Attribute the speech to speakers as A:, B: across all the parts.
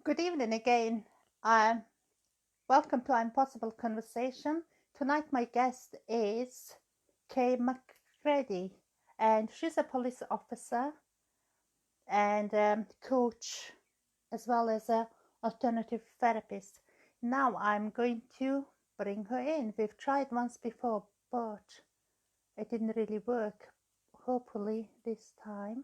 A: Good evening again. Welcome to I'mPossible Conversation. Tonight my guest is Kay McCready, and she's a police officer and coach, as well as a alternative therapist. Now I'm going to bring her in. We've tried once before, but it didn't really work. Hopefully this time.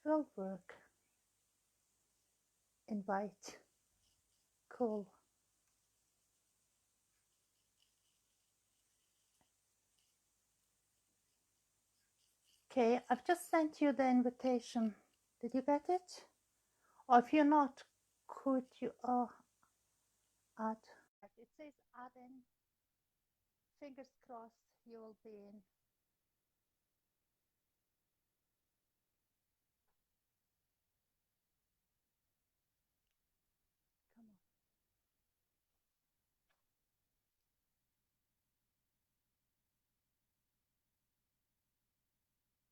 A: Will work. Invite. Cool. Okay, I've just sent you the invitation. Did you get it? Or if you're not, could you add? It says add in. Fingers crossed you will be in.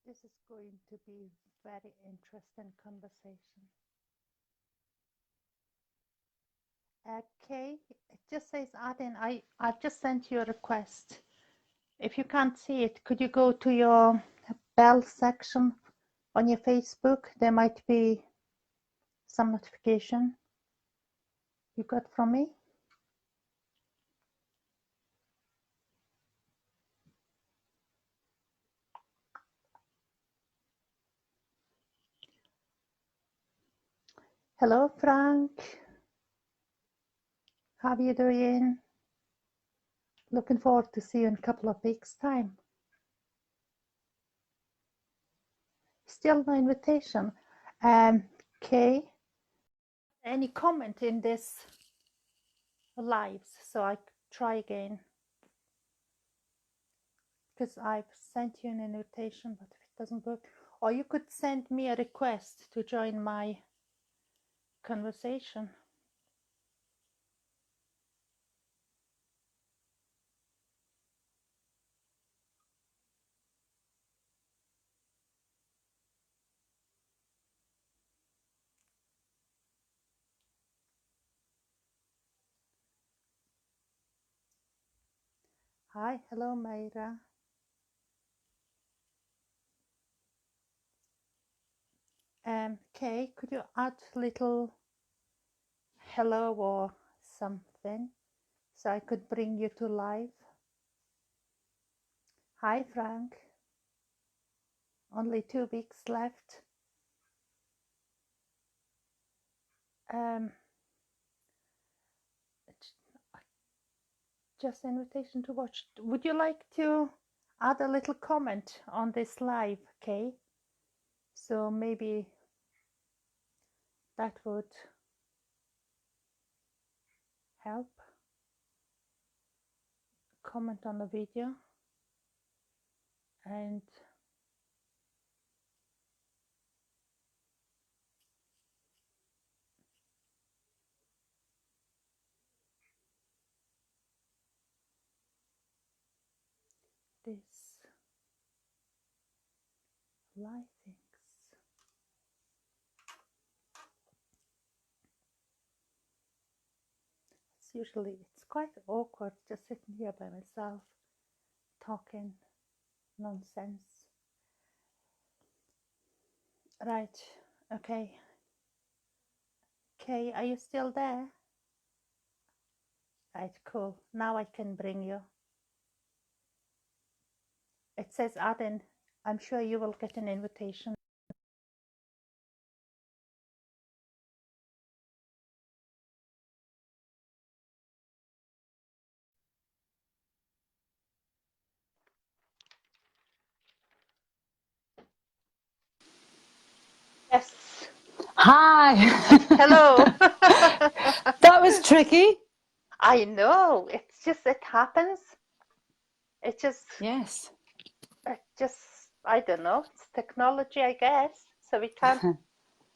A: This is going to be very interesting conversation. Okay, it just says add in. I've just sent you a request. If you can't see it, could you go to your bell section on your Facebook? There might be some notification you got from me. Hello, Frank. How are you doing? Looking forward to see you in a couple of weeks' time. Still no invitation. Kay, any comment in this lives? So I try again. Because I've sent you an invitation, but if it doesn't work, or you could send me a request to join my conversation. Hi, hello, Mayra. Kay, could you add little hello or something so I could bring you to live? Hi, Frank. Only 2 weeks left. Just invitation to watch. Would you like to add a little comment on this live, Kay? So maybe that would help. Comment on the video and this live things. It's quite awkward just sitting here by myself talking nonsense. Right, okay. Kay, are you still there? Right, cool. Now I can bring you. It says add in. I'm sure you will get an invitation. Yes.
B: Hi.
A: Hello.
B: That was tricky.
A: I know. It's just, it happens. It just,
B: Yes.
A: I don't know. It's technology, I guess. So we can't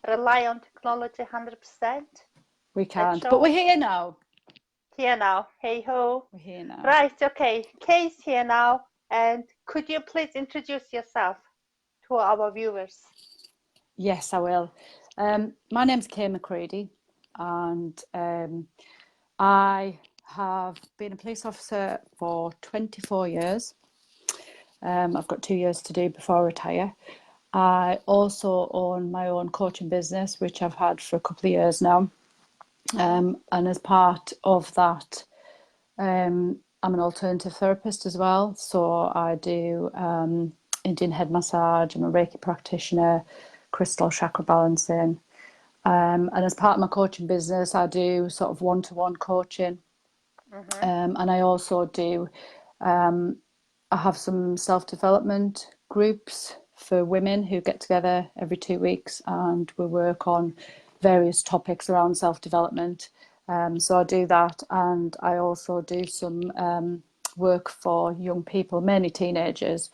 A: rely on technology 100%.
B: We can't, but we're here now.
A: Here now. Hey ho.
B: We're here now.
A: Right, okay. Kay's here now. And Could you please introduce yourself to our viewers?
B: Yes, I will. My name's Kay McCready, and I have been a police officer for 24 years. I've got 2 years to do before I retire. I also own my own coaching business, which I've had for a couple of years now. And as part of that, I'm an alternative therapist as well. So I do Indian head massage, I'm a Reiki practitioner, crystal chakra balancing. And as part of my coaching business, I do sort of one-to-one coaching. And I also do, I have some self-development groups for women who get together every 2 weeks and we work on various topics around self-development. So I do that, and I also do some work for young people, mainly teenagers,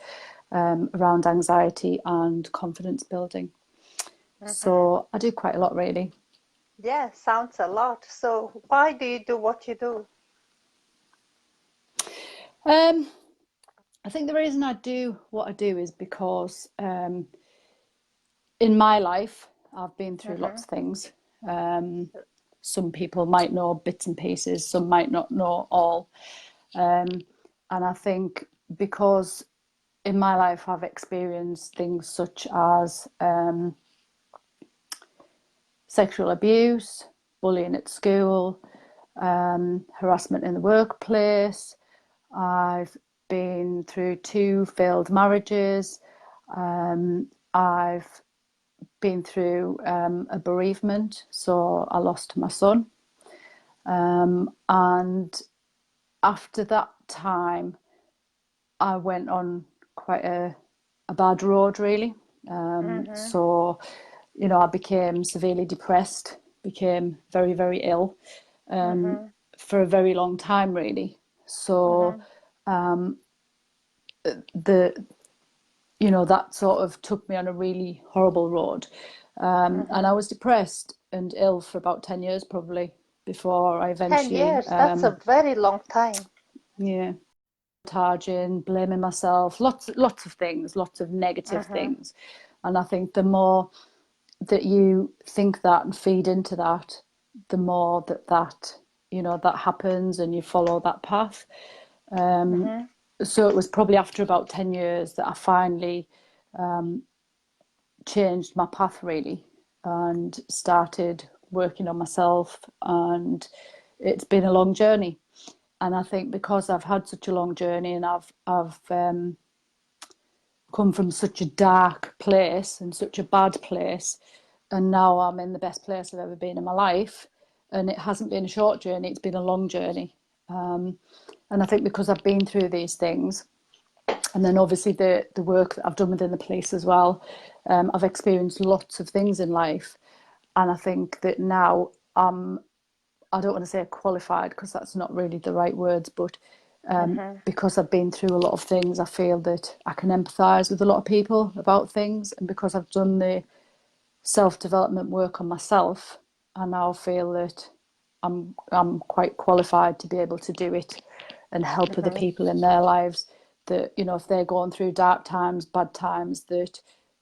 B: around anxiety and confidence building. So I do quite a lot, really.
A: Yeah, sounds a lot. So why do you do what you do?
B: I think the reason I do what I do is because in my life, I've been through lots of things. Some people might know bits and pieces, some might not know all. And I think because in my life I've experienced things such as sexual abuse, bullying at school, harassment in the workplace. I've been through 2 failed marriages. I've been through a bereavement, so I lost my son. And after that time, I went on quite a bad road, really. So, you know, I became severely depressed, became very, very ill for a very long time, really. So, the you know, that sort of took me on a really horrible road. And I was depressed and ill for about 10 years, probably, before I
A: 10
B: eventually,
A: years, that's a very long time.
B: yeah, charging, blaming myself, lots of things, lots of negative things. And I think the more that you think that and feed into that, the more that you know, that happens and you follow that path. So it was probably after about 10 years that I finally changed my path, really, and started working on myself. And it's been a long journey. And I think because I've had such a long journey and I've come from such a dark place and such a bad place, and now I'm in the best place I've ever been in my life. And it hasn't been a short journey, it's been a long journey. And I think because I've been through these things, and then obviously the work that I've done within the police as well, I've experienced lots of things in life. And I think that now I don't want to say qualified because that's not really the right words, but because I've been through a lot of things, I feel that I can empathise with a lot of people about things. And because I've done the self-development work on myself, I now feel that I'm quite qualified to be able to do it and help other people in their lives. That, you know, if they're going through dark times, bad times, that,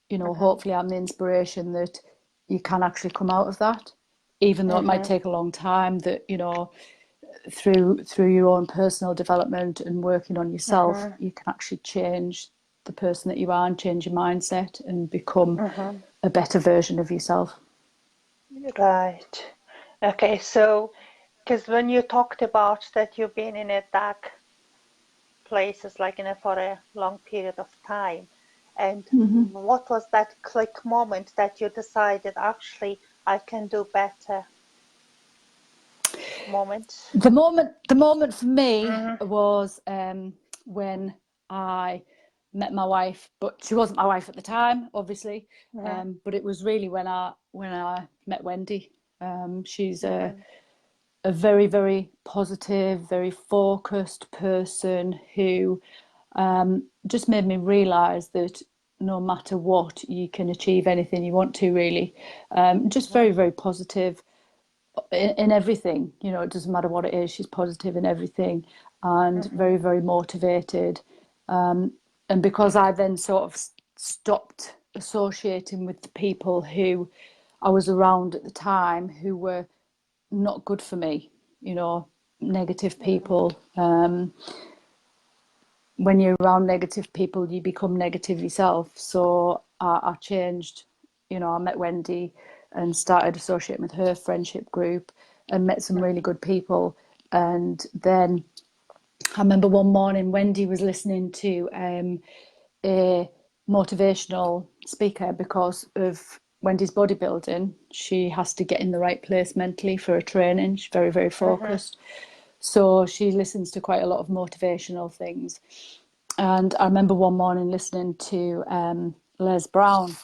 B: you know, hopefully I'm the inspiration that you can actually come out of that, even though it might take a long time. That, you know, through your own personal development and working on yourself, you can actually change the person that you are and change your mindset and become a better version of yourself.
A: Right. Okay, so because when you talked about that you've been in a dark places like in a for a long period of time, and what was that click moment that you decided actually I can do better moment?
B: The moment for me was when I met my wife, but she wasn't my wife at the time, obviously. But it was really when I met Wendy. She's a very, very positive, very focused person who just made me realise that no matter what, you can achieve anything you want to, really. Just very, very positive in everything. You know, it doesn't matter what it is, she's positive in everything and very, very motivated. And And because I then sort of stopped associating with the people who I was around at the time who were not good for me, you know, negative people. When you're around negative people, you become negative yourself. So I changed, you know, I met Wendy and started associating with her friendship group and met some really good people. And then I remember one morning Wendy was listening to a motivational speaker because of Wendy's bodybuilding. She has to get in the right place mentally for her training. She's very, very focused. So she listens to quite a lot of motivational things. And I remember one morning listening to Les Brown.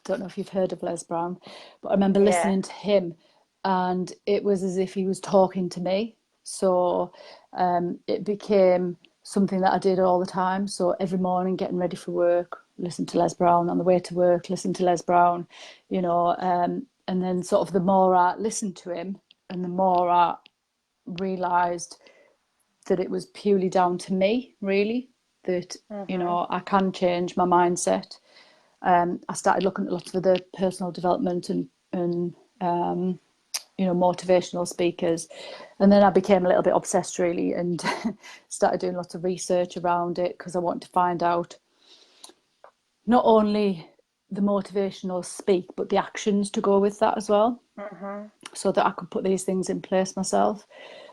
B: Don't know if you've heard of Les Brown, but I remember
A: Yeah.
B: listening to him and it was as if he was talking to me. So it became something that I did all the time. So every morning getting ready for work, listen to Les Brown. On the way to work, listen to Les Brown, you know, and then sort of the more I listened to him and the more I realised that it was purely down to me, really, that, you know, I can change my mindset. I started looking at lots of the personal development and you know, motivational speakers. And then I became a little bit obsessed, really, and started doing lots of research around it because I wanted to find out not only the motivational speak, but the actions to go with that as well, so that I could put these things in place myself.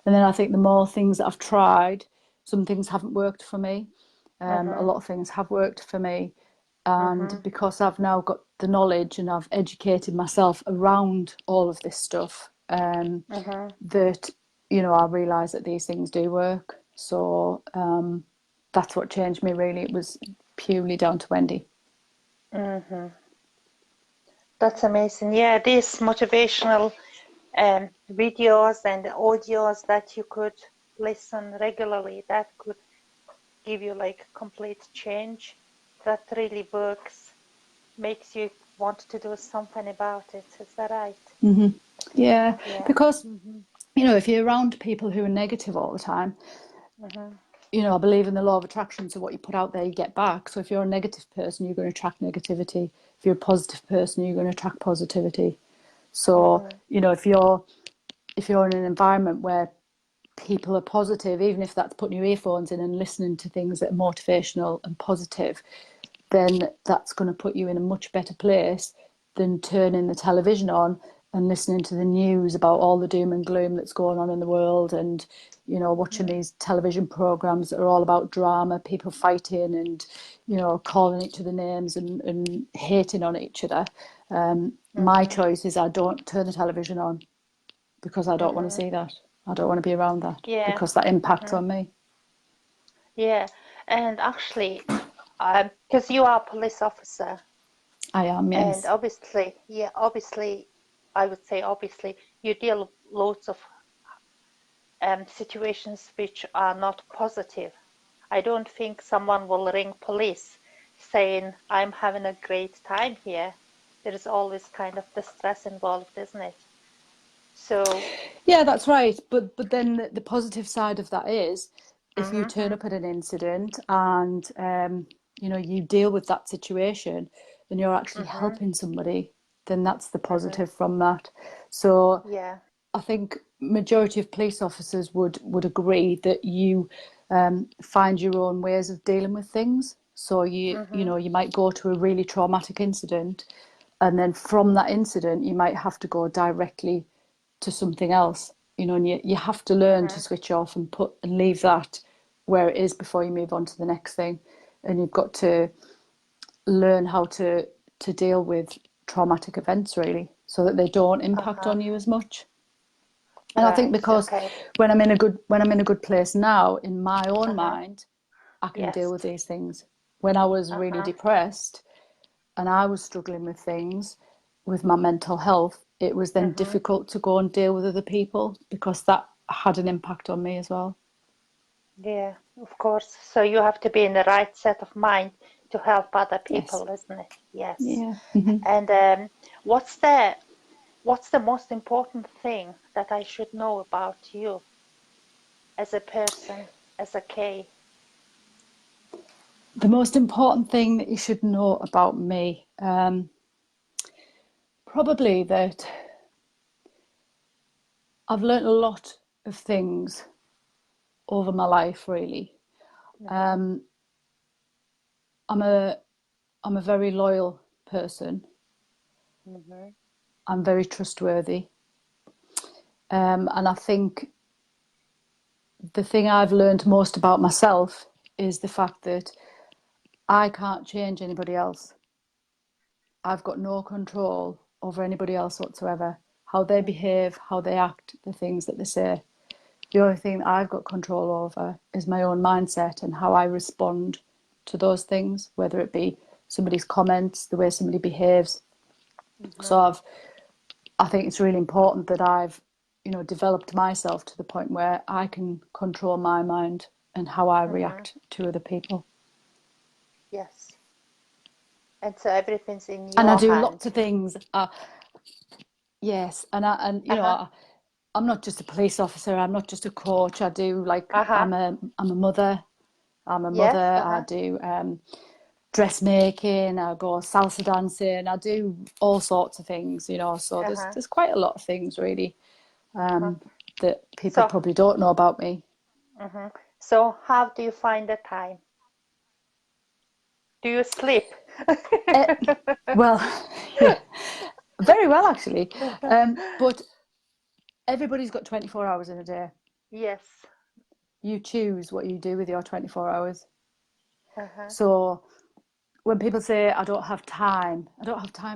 B: And then I think the more things that I've tried, some things haven't worked for me. A lot of things have worked for me. And because I've now got the knowledge and I've educated myself around all of this stuff, that, you know, I realise that these things do work. So that's what changed me, really. It was purely down to Wendy.
A: That's amazing. Yeah, these motivational videos and audios that you could listen regularly, that could give you like complete change. That really works, makes you want to do something about it. Is that right?
B: Yeah,
A: Yeah.
B: because, you know, if you're around people who are negative all the time, you know, I believe in the law of attraction. So what you put out there, you get back. So if you're a negative person, you're going to attract negativity. If you're a positive person, you're going to attract positivity. So, you know, if you're in an environment where people are positive, even if that's putting your earphones in and listening to things that are motivational and positive, then that's going to put you in a much better place than turning the television on and listening to the news about all the doom and gloom that's going on in the world, and, you know, watching these television programs that are all about drama, people fighting and, you know, calling each other names and hating on each other. My choice is I don't turn the television on because I don't want to see that. I don't want to be around that
A: Yeah.
B: because that impacts on me.
A: Yeah. And actually, because you are a police officer,
B: I am,
A: and
B: yes.
A: obviously, I would say obviously, you deal with loads of situations which are not positive. I don't think someone will ring police saying, I'm having a great time here. There is always kind of the stress involved, isn't it? So,
B: Yeah, that's right. But then the positive side of that is if you turn up at an incident and you know, you deal with that situation and you're actually helping somebody, then that's the positive from that. So
A: yeah.
B: I think majority of police officers would agree that you find your own ways of dealing with things. So you know, you might go to a really traumatic incident, and then from that incident you might have to go directly to something else, you know, and you have to learn to switch off and put and leave that where it is before you move on to the next thing. And you've got to learn how to deal with traumatic events, really, so that they don't impact on you as much. And I think
A: Right.
B: because
A: Okay.
B: when I'm in a good place now in my own mind, I can deal
A: Yes.
B: with these things. When I was really depressed and I was struggling with things with my mental health, it was then difficult to go and deal with other people because that had an impact on me as well.
A: Yeah, of course. So you have to be in the right set of mind to help other
B: Yes.
A: people, isn't it? Yes.
B: Yeah.
A: And what's the most important thing that I should know about you as a person, as a Kay?
B: The most important thing that you should know about me, probably that I've learnt a lot of things over my life, really.
A: Mm-hmm.
B: Um, I'm a I'm a very loyal person.
A: Mm-hmm.
B: I'm very trustworthy. And I think the thing I've learned most about myself is the fact that I can't change anybody else. I've got no control over anybody else whatsoever. How they behave, how they act, the things that they say. The only thing that I've got control over is my own mindset and how I respond to those things, whether it be somebody's comments, the way somebody behaves.
A: Mm-hmm.
B: So I think it's really important that I've, developed myself to the point where I can control my mind and how I
A: Mm-hmm.
B: react to other people.
A: Yes. And so everything's in
B: And I
A: your
B: do
A: hand.
B: lots of things. Yes,
A: Uh-huh.
B: I'm not just a police officer. I'm not just a coach. I do
A: Uh-huh.
B: I'm a mother. I'm a mother.
A: Yes.
B: I
A: Uh-huh.
B: do dressmaking. I go salsa dancing. I do all sorts of things. So
A: Uh-huh.
B: there's quite a lot of things really
A: Uh-huh.
B: that people
A: So,
B: probably don't know about me.
A: mm-hmm. So how do you find the time? Do you sleep?
B: Uh, well, yeah, very well actually. But everybody's got 24 hours in a day.
A: Yes.
B: You choose what you do with your 24 hours.
A: Uh-huh.
B: So when people say, I don't have time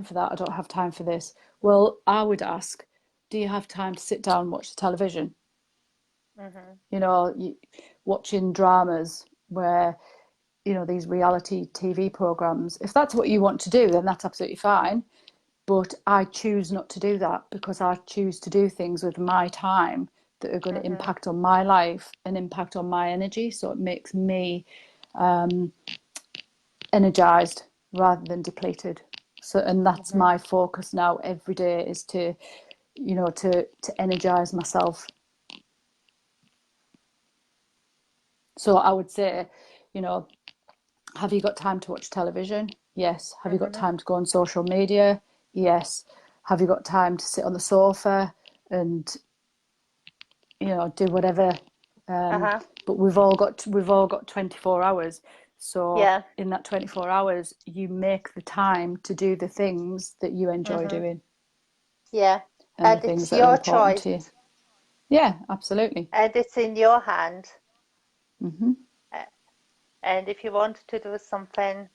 B: for that, I don't have time for this. Well, I would ask, do you have time to sit down and watch the television?
A: Mm-hmm.
B: Watching dramas where, these reality TV programs. If that's what you want to do, then that's absolutely fine. But I choose not to do that because I choose to do things with my time that are going to
A: Mm-hmm.
B: impact on my life and impact on my energy. So it makes me energized rather than depleted. So, and that's
A: Mm-hmm.
B: my focus now every day is to, to energize myself. So I would say, you know, have you got time to watch television? Yes. Have you got
A: Mm-hmm.
B: time to go on social media? Yes. Have you got time to sit on the sofa and, do whatever? Um,
A: Uh-huh.
B: but we've all got 24 hours. So
A: Yeah.
B: in that 24 hours, you make the time to do the things that you enjoy
A: Mm-hmm.
B: doing
A: Yeah.
B: and the
A: And
B: things
A: it's
B: that are
A: your
B: important
A: choice.
B: to you. Yeah, absolutely.
A: And it's in your hand.
B: Hmm.
A: Uh, And if you want to do something,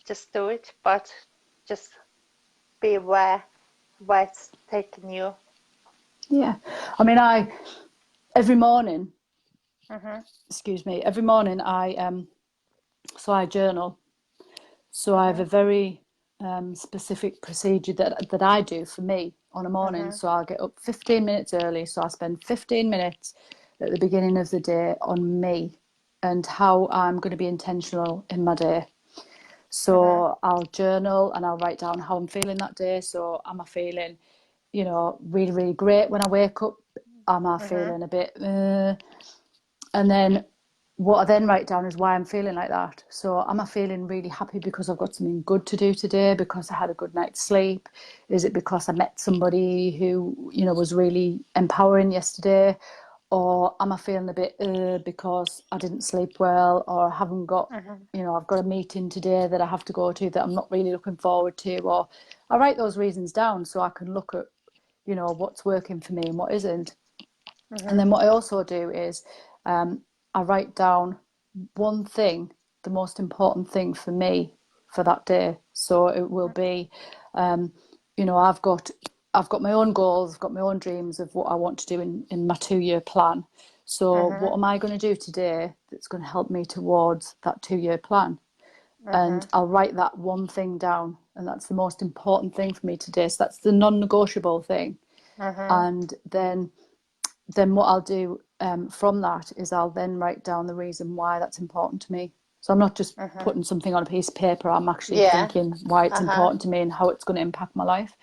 A: just do it, but just be aware where it's taking you.
B: Yeah. I mean, every morning,
A: Mm-hmm.
B: excuse me, every morning so I journal. So I have
A: Mm-hmm.
B: a very specific procedure that I do for me on a morning.
A: Mm-hmm.
B: So I'll get up 15 minutes early. So I spend 15 minutes at the beginning of the day on me and how I'm going to be intentional in my day.
A: Mm-hmm.
B: So I'll journal and I'll write down how I'm feeling that day. So am I feeling, really, really great when I wake up? Am I
A: Mm-hmm.
B: feeling a bit, and then what I then write down is why I'm feeling like that. So am I feeling really happy because I've got something good to do today, because I had a good night's sleep? Is it because I met somebody who, was really empowering yesterday? Or am I feeling a bit because I didn't sleep well, or I haven't got,
A: Mm-hmm.
B: I've got a meeting today that I have to go to that I'm not really looking forward to? Or I write those reasons down so I can look at, what's working for me and what isn't. And
A: Mm-hmm.
B: then what I also do is I write down one thing, the most important thing for me for that day. So it will be, I've got my own goals, I've got my own dreams of what I want to do in my 2 year plan. So
A: Mm-hmm.
B: what am I going to do today that's going to help me towards that 2 year plan? And
A: Mm-hmm.
B: I'll write that one thing down, and that's the most important thing for me today. So that's the non-negotiable thing.
A: Mm-hmm.
B: And then what I'll do from that is I'll then write down the reason why that's important to me. So I'm not just
A: Mm-hmm.
B: putting something on a piece of paper. I'm actually
A: Yeah.
B: thinking why it's
A: Uh-huh.
B: important to me and how it's going to impact my life.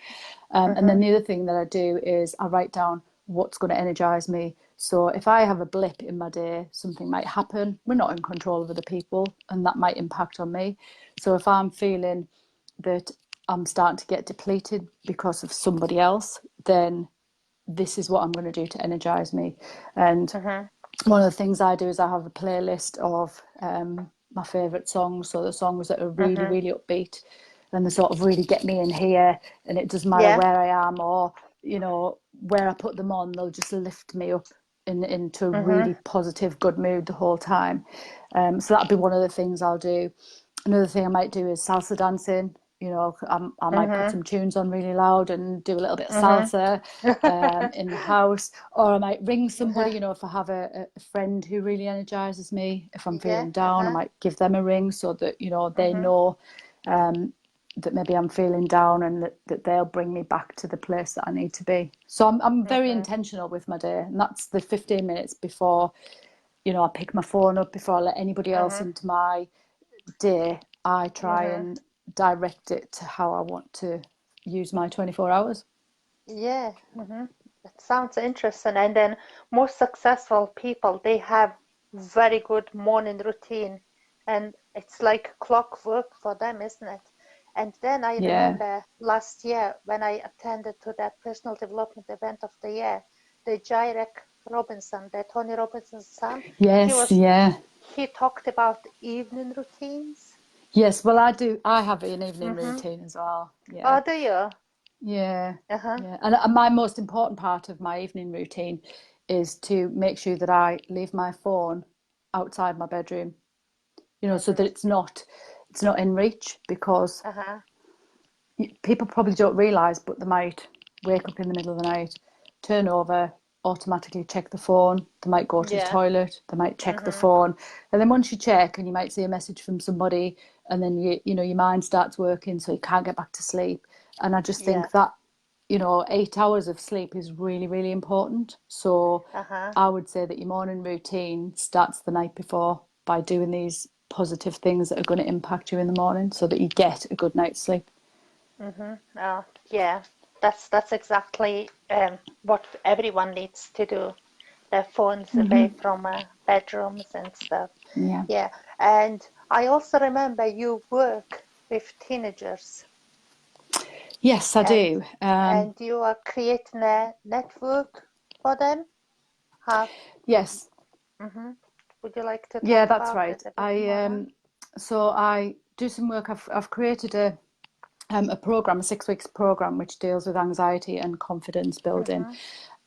B: And then
A: Mm-hmm.
B: the other thing that I do is I write down what's going to energize me. So if I have a blip in my day, something might happen. We're not in control of other people, and that might impact on me. So if I'm feeling that I'm starting to get depleted because of somebody else, then this is what I'm going to do to energize me. And one of the things I do is I have a playlist of my favorite songs. So the songs that are really, really upbeat and they sort of really get me in here. And it doesn't matter
A: Yeah.
B: where I am or, where I put them on, they'll just lift me up into a really positive, good mood the whole time. So that'd be one of the things I'll do. Another thing I might do is salsa dancing. I might put some tunes on really loud and do a little bit of salsa in the house, or I might ring somebody. If I have a friend who really energizes me, if I'm
A: Yeah.
B: feeling down, I might give them a ring so that they know that maybe I'm feeling down and that they'll bring me back to the place that I need to be. So I'm very intentional with my day, and that's the 15 minutes before I pick my phone up, before I let anybody else into my day. I try and direct it to how I want to use my 24 hours.
A: Yeah. That sounds interesting. And then most successful people, they have very good morning routine, and it's like clockwork for them, isn't it? And then I
B: Yeah.
A: remember last year when I attended to that personal development event of the year, the Jairek Robinson, the Tony Robinson's son, he
B: Yes,
A: was
B: yeah.
A: he talked about evening routines.
B: Yes, well, I have an evening
A: Mm-hmm.
B: routine as well. Yeah.
A: Oh, do you?
B: Yeah.
A: Uh-huh.
B: Yeah. And my most important part of my evening routine is to make sure that I leave my phone outside my bedroom, so that
A: Mm-hmm.
B: it's not in reach, because
A: Uh-huh.
B: people probably don't realise, but they might wake up in the middle of the night, turn over, automatically check the phone. They might go to the
A: Yeah.
B: toilet, they might check the
A: Mm-hmm.
B: phone. And then once you check and you might see a message from somebody, and then your mind starts working, so you can't get back to sleep. And I just
A: Yeah.
B: think that, 8 hours of sleep is really, really important. So
A: Uh-huh.
B: I would say that your morning routine starts the night before by doing these positive things that are going to impact you in the morning so that you get a good night's sleep.
A: Mm-hmm. Oh, yeah. That's exactly what everyone needs to do. Their phones away from bedrooms and stuff.
B: Yeah.
A: Yeah. And I also remember you work with teenagers,
B: Yes, I
A: and
B: do.
A: you are creating a network for them. How?
B: Yes,
A: Mm-hmm. Would you like to
B: yeah,
A: talk
B: that's
A: about
B: right.
A: it a bit
B: I
A: more then?
B: so I do some work. I've created a program, a 6 weeks program, which deals with anxiety and confidence building,
A: Mm-hmm.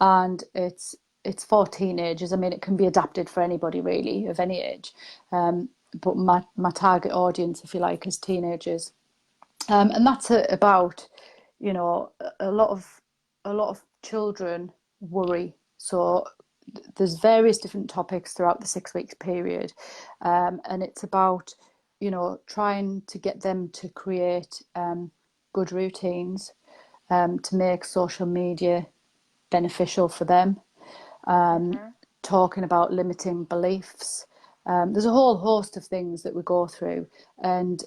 B: and it's for teenagers. I mean, it can be adapted for anybody really of any age, but my target audience, if you like, is teenagers. And that's about, a lot of children worry. So there's various different topics throughout the 6 weeks period, and it's about, trying to get them to create good routines, to make social media beneficial for them,
A: Mm-hmm.
B: talking about limiting beliefs. There's a whole host of things that we go through, and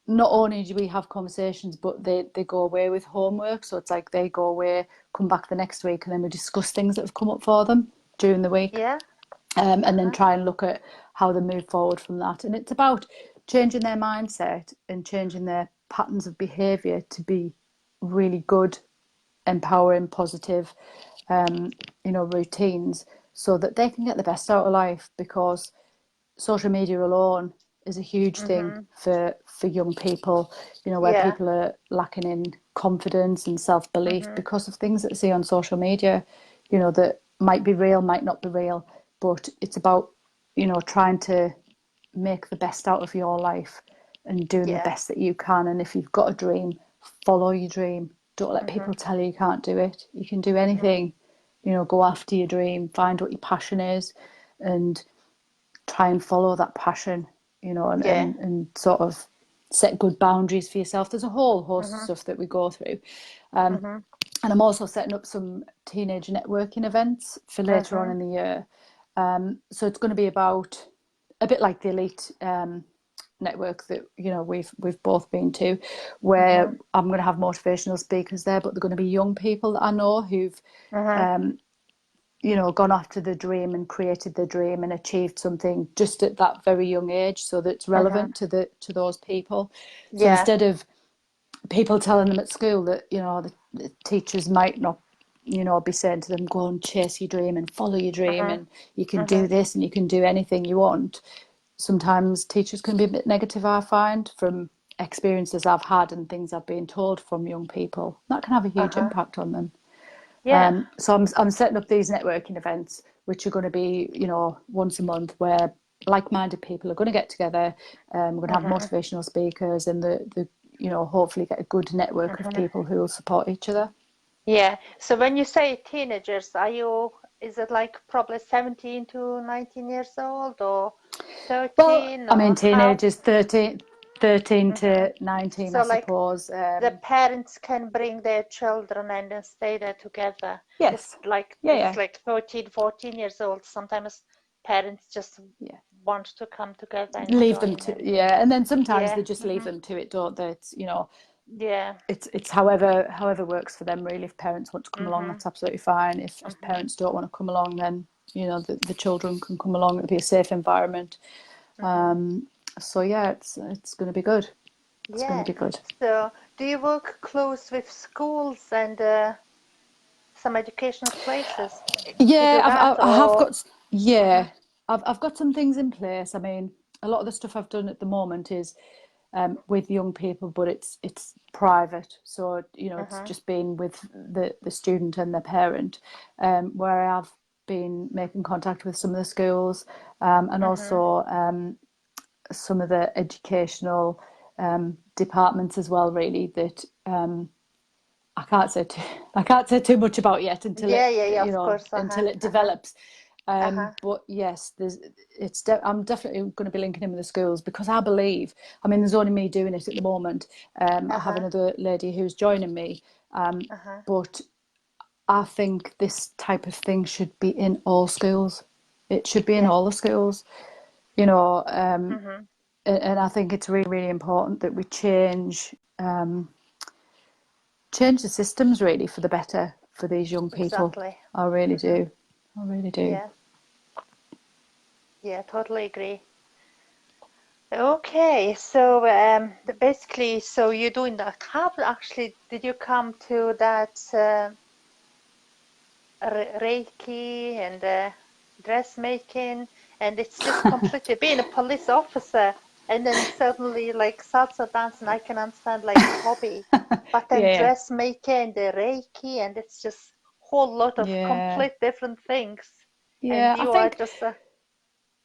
B: not only do we have conversations, but they go away with homework. So it's like they go away, come back the next week, and then we discuss things that have come up for them during the week,
A: Yeah.
B: and then
A: Uh-huh.
B: try and look at how they move forward from that. And it's about changing their mindset and changing their patterns of behaviour to be really good, empowering, positive, routines, so that they can get the best out of life. Because social media alone is a huge thing
A: Mm-hmm.
B: for young people, where
A: Yeah.
B: people are lacking in confidence and self-belief
A: Mm-hmm.
B: because of things that they see on social media, that might be real, might not be real. But it's about, trying to make the best out of your life and doing the
A: Yeah.
B: best that you can. And if you've got a dream, follow your dream. Don't let
A: Mm-hmm.
B: people tell you can't do it. You can do
A: Mm-hmm.
B: anything. Go after your dream, find what your passion is, and try and follow that passion, and,
A: Yeah.
B: and sort of set good boundaries for yourself. There's a whole host of
A: Mm-hmm.
B: stuff that we go through.
A: Mm-hmm.
B: And I'm also setting up some teenage networking events for later on
A: Mm-hmm.
B: in the year. So it's going to be about a bit like the elite network that we've both been to, where
A: Mm-hmm.
B: I'm going to have motivational speakers there, but they're going to be young people that I know who've
A: Mm-hmm.
B: gone after the dream and created the dream and achieved something just at that very young age, so that it's
A: Mhm.
B: relevant to those people. So
A: Yeah.
B: instead of people telling them at school that the teachers might not be saying to them, go and chase your dream and follow your dream
A: Mhm.
B: and you can do
A: Mhm.
B: this and you can do anything you want. Sometimes teachers can be a bit negative, I find, from experiences I've had and things I've been told from young people. That can have a huge
A: Uh-huh.
B: impact on them.
A: Yeah.
B: So I'm setting up these networking events, which are going to be, once a month, where like-minded people are going to get together. We're going to have
A: Mhm.
B: motivational speakers, and hopefully get a good network of
A: Mhm.
B: people who will support each other.
A: Yeah. So when you say teenagers, is it like probably 17 to 19 years old or
B: Well,
A: 13
B: I mean,
A: or how?
B: teenagers, 13
A: Mhm.
B: to 19, I
A: So like
B: suppose.
A: the parents can bring their children and then stay there together. It's
B: Yes.
A: like
B: Yeah,
A: it's
B: yeah,
A: like 13, 14 years old. Sometimes parents just
B: yeah.
A: want to come together and
B: Leave them
A: join
B: to,
A: and
B: yeah. And then sometimes
A: yeah.
B: they just leave
A: Hmm.
B: them to it, don't they?
A: Yeah.
B: It's however works for them, really. If parents want to come along,
A: Hmm.
B: that's absolutely fine. If
A: Hmm.
B: parents don't want to come along, then the children can come along. It'll be a safe environment.
A: Hmm.
B: So yeah, it's going to be good. It's going to
A: Yeah.
B: be good.
A: So do you work close with schools and some educational places to
B: Yeah,
A: do that
B: I have
A: or?
B: got,
A: Hmm.
B: yeah, I've got some things in place. I mean, a lot of the stuff I've done at the moment is with young people, but it's private. So it's
A: Hmm.
B: just been with the student and the parent, where I've been making contact with some of the schools, and
A: Hmm.
B: also some of the educational departments as well. Really, that I can't say too, I can't say too much about yet until
A: Yeah,
B: it
A: yeah, yeah, of course. Uh-huh.
B: until it
A: Uh-huh.
B: develops.
A: Uh-huh.
B: But yes, I'm definitely going to be linking in with the schools, because I believe. I mean, there's only me doing it at the moment. I have
A: Uh-huh.
B: another lady who's joining me,
A: Uh-huh.
B: but I think this type of thing should be in all schools. It should be in
A: Yeah.
B: all the schools, you know.
A: Mm-hmm.
B: And I think it's really, really important that we change the systems, really, for the better for these young people.
A: Exactly.
B: I really
A: Mm-hmm.
B: do. I really do.
A: Yeah. Yeah, totally agree. Okay, so basically, so you're doing that. How actually did you come to that Reiki and dressmaking? And it's just completely being a police officer and then suddenly like salsa dancing, I can understand like a hobby, but then
B: Yeah,
A: dressmaking and the Reiki, and it's just whole lot of
B: yeah,
A: complete different things. And
B: yeah.
A: you are just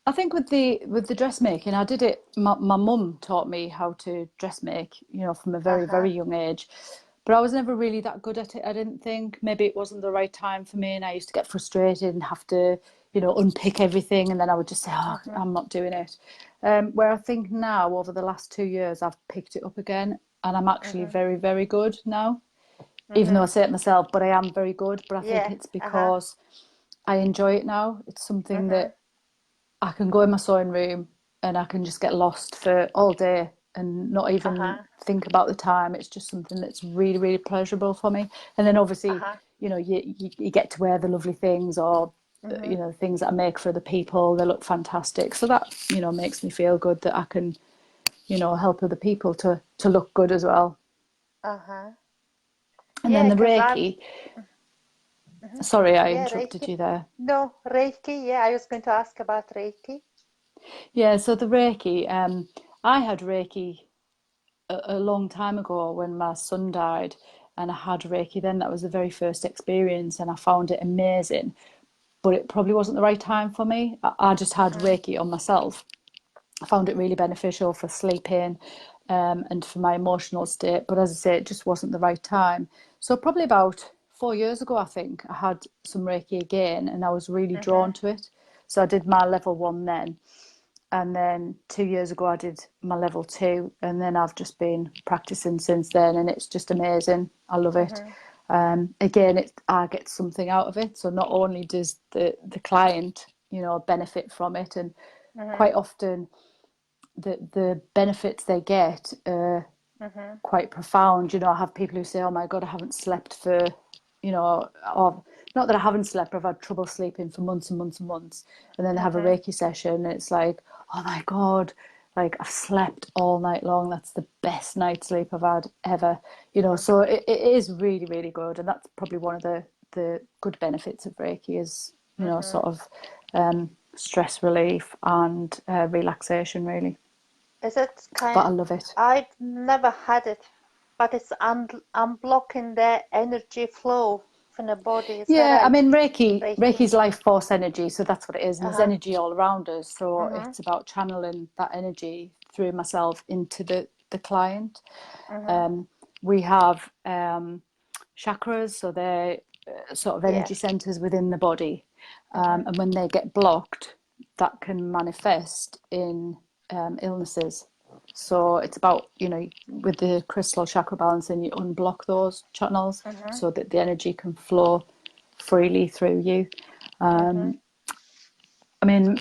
B: I think with the dressmaking, I did it. My mum taught me how to dressmake, from a very,
A: uh-huh,
B: very young age. But I was never really that good at it. I didn't think. Maybe it wasn't the right time for me, and I used to get frustrated and have to, unpick everything, and then I would just say, "Oh,
A: mm-hmm,
B: I'm not doing it." Where I think now, over the last 2 years, I've picked it up again, and I'm actually
A: mm-hmm,
B: very, very good now. Even though I
A: mm-hmm.
B: say it myself, but I am very good. But I think
A: Yeah,
B: it's
A: uh-huh,
B: because I enjoy it now. It's something
A: mm-hmm,
B: that I can go in my sewing room and I can just get lost for all day and not even
A: uh-huh,
B: think about the time. It's just something that's really, really pleasurable for me. And then obviously,
A: uh-huh,
B: you get to wear the lovely things, or
A: mm-hmm,
B: the things that I make for the people. They look fantastic. So that makes me feel good that I can help other people to look good as well.
A: uh-huh.
B: And then
A: Yeah,
B: the
A: because I've
B: Reiki.
A: mhm.
B: Sorry, I
A: Yeah,
B: interrupted
A: Reiki.
B: you there.
A: No, Reiki. Yeah, I was going to ask about Reiki.
B: Yeah, so the Reiki, I had Reiki a long time ago when my son died, and I had Reiki then. That was the very first experience, and I found it amazing. But it probably wasn't the right time for me. I just had
A: Mm-hmm.
B: Reiki on myself. I found it really beneficial for sleeping, and for my emotional state. But as I say, it just wasn't the right time. So probably about 4 years ago, I think I had some Reiki again, and I was really drawn
A: Mm-hmm.
B: to it. So I did my level 1 then, and then 2 years ago I did my level 2, and then I've just been practicing since then, and it's just amazing. I love it.
A: Mm-hmm.
B: Again, I get something out of it, so not only does the client benefit from it, and
A: Mm-hmm.
B: quite often the benefits they get are
A: Mm-hmm.
B: quite profound. I have people who say, "Oh my God, I haven't slept for," or not that I haven't slept, but I've had trouble sleeping for months and months and months. And then they have a
A: Mhm.
B: Reiki session, and it's like, oh my God, like I've slept all night long. That's the best night's sleep I've had ever. So
A: Mhm.
B: it is really, really good. And that's probably one of the good benefits of Reiki is, sort
A: Mhm.
B: of stress relief and relaxation, really.
A: Is it
B: But
A: kind?
B: I love it.
A: I've never had it, but it's unblocking the energy flow from the body. Is that
B: Yeah, I
A: right?
B: mean, Reiki's
A: Reiki.
B: life force energy, so that's what it is, and there's
A: Uh-huh.
B: energy all around us. So
A: Mhm.
B: it's about channeling that energy through myself into the client.
A: Mhm.
B: Um, we have chakras, so they're sort of energy
A: Yes.
B: centers within the body,
A: Mhm.
B: and when they get blocked, that can manifest in illnesses. So it's about, with the crystal chakra balancing, you unblock those channels
A: Mhm.
B: so that the energy can flow freely through you.
A: Mhm.
B: I mean,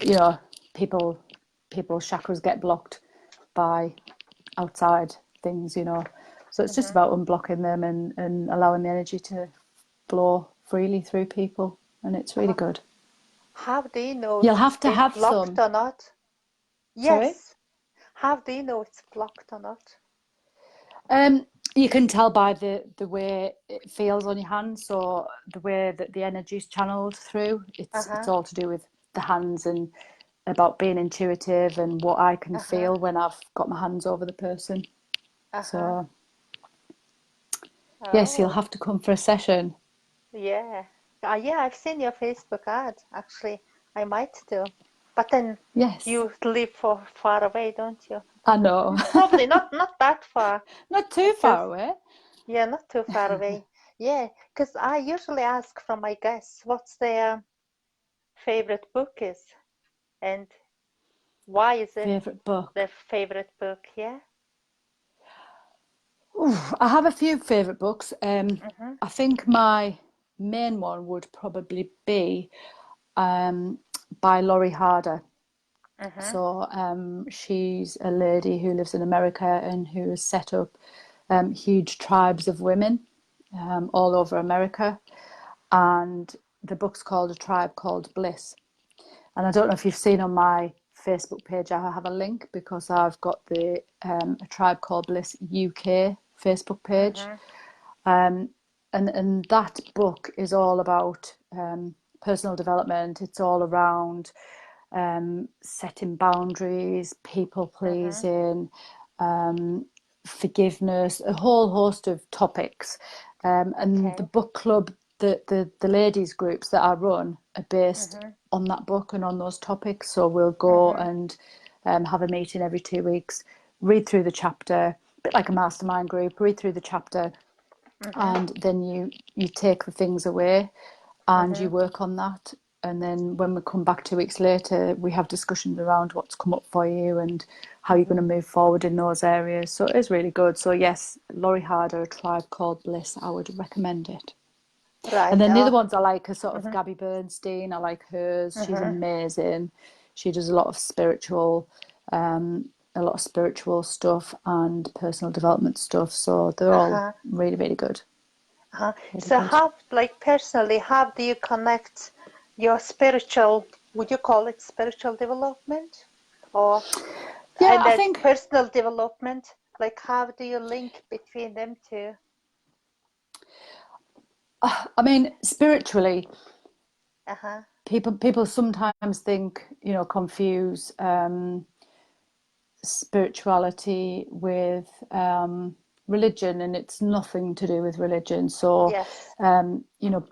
B: people's chakras get blocked by outside things, So it's just
A: Mhm.
B: about unblocking them and allowing the energy to flow freely through people. And it's really
A: Uh-huh.
B: good.
A: How do you know
B: You'll have to
A: it's
B: have
A: blocked
B: some.
A: or not?
B: Sorry?
A: Yes. How do you know it's blocked or not?
B: Um, you can tell by the way it feels on your hands, so the way that the energy's channeled through. It's
A: Uh-huh.
B: all to do with the hands and about being intuitive and what I can
A: Uh-huh.
B: feel when I've got my hands over the person.
A: Uh-huh.
B: So yes, you'll
A: Oh,
B: have to come for a session.
A: yeah. Yeah, I've seen your Facebook ad, actually. I might do. But then
B: Yes,
A: you live far away, don't you?
B: I know.
A: Probably not that far.
B: Not too
A: It's just,
B: far away.
A: yeah, not too far away. Yeah, because I usually ask from my guests what's their favorite book is and why is it
B: Favorite book.
A: their favorite book? Yeah.
B: Ooh, I have a few favorite books.
A: Mm-hmm.
B: I think my main one would probably be by Laurie Harder.
A: Mm-hmm.
B: So she's a lady who lives in America and who has set up huge tribes of women all over America. And the book's called A Tribe Called Bliss. And I don't know if you've seen on my Facebook page, I have a link because I've got the A Tribe Called Bliss UK Facebook page.
A: Mm-hmm.
B: And that book is all about personal development. It's all around setting boundaries, people
A: Mm-hmm.
B: pleasing, forgiveness, a whole host of topics. And the
A: Okay.
B: book club, the ladies groups that I run are based
A: Mm-hmm.
B: on that book and on those topics. So we'll go
A: Mm-hmm.
B: and have a meeting every 2 weeks, read through the chapter, a bit like a mastermind group, read through the chapter,
A: Mm-hmm.
B: and then you take the things away and
A: Mm-hmm.
B: you work on that. And then when we come back 2 weeks later, we have discussions around what's come up for you and how you're going
A: Mm-hmm.
B: to move forward in those areas. So it is really good. So yes, Laurie Harder, A Tribe Called Bliss, I would recommend it. And
A: Right.
B: then the other
A: Oh.
B: ones I like are sort of
A: Mm-hmm.
B: Gabby Bernstein. I like hers. She's
A: Mm-hmm.
B: amazing. She does a lot of spiritual stuff and personal development stuff. So they're all
A: Uh-huh.
B: really, really good.
A: Uh-huh.
B: Really
A: So
B: good.
A: how, like personally, how do you connect your spiritual, would you call it spiritual development? Or
B: Yeah,
A: and
B: I
A: then
B: think,
A: personal development? Like how do you link between them two?
B: I mean, spiritually,
A: Uh-huh.
B: people sometimes think, confuse spirituality with religion, and it's nothing to do with religion. So,
A: Yes.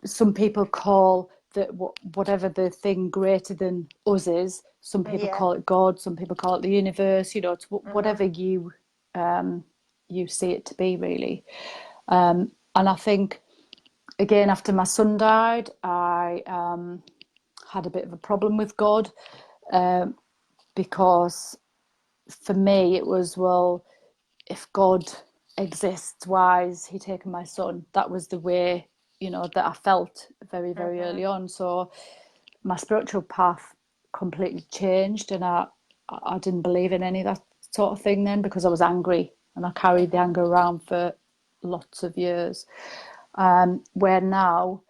B: some people call that whatever the thing greater than us is. Some people
A: Yeah.
B: call it God. Some people call it the universe. It's
A: Mm-hmm.
B: whatever you see it to be, really. And I think again, after my son died, I had a bit of a problem with God because for me it was, well, if God exists, why is he taking my son? That was the way, that I felt very, very
A: Mm-hmm.
B: early on. So my spiritual path completely changed, and I didn't believe in any of that sort of thing then because I was angry and I carried the
A: Mm-hmm.
B: anger around for lots of years. Where now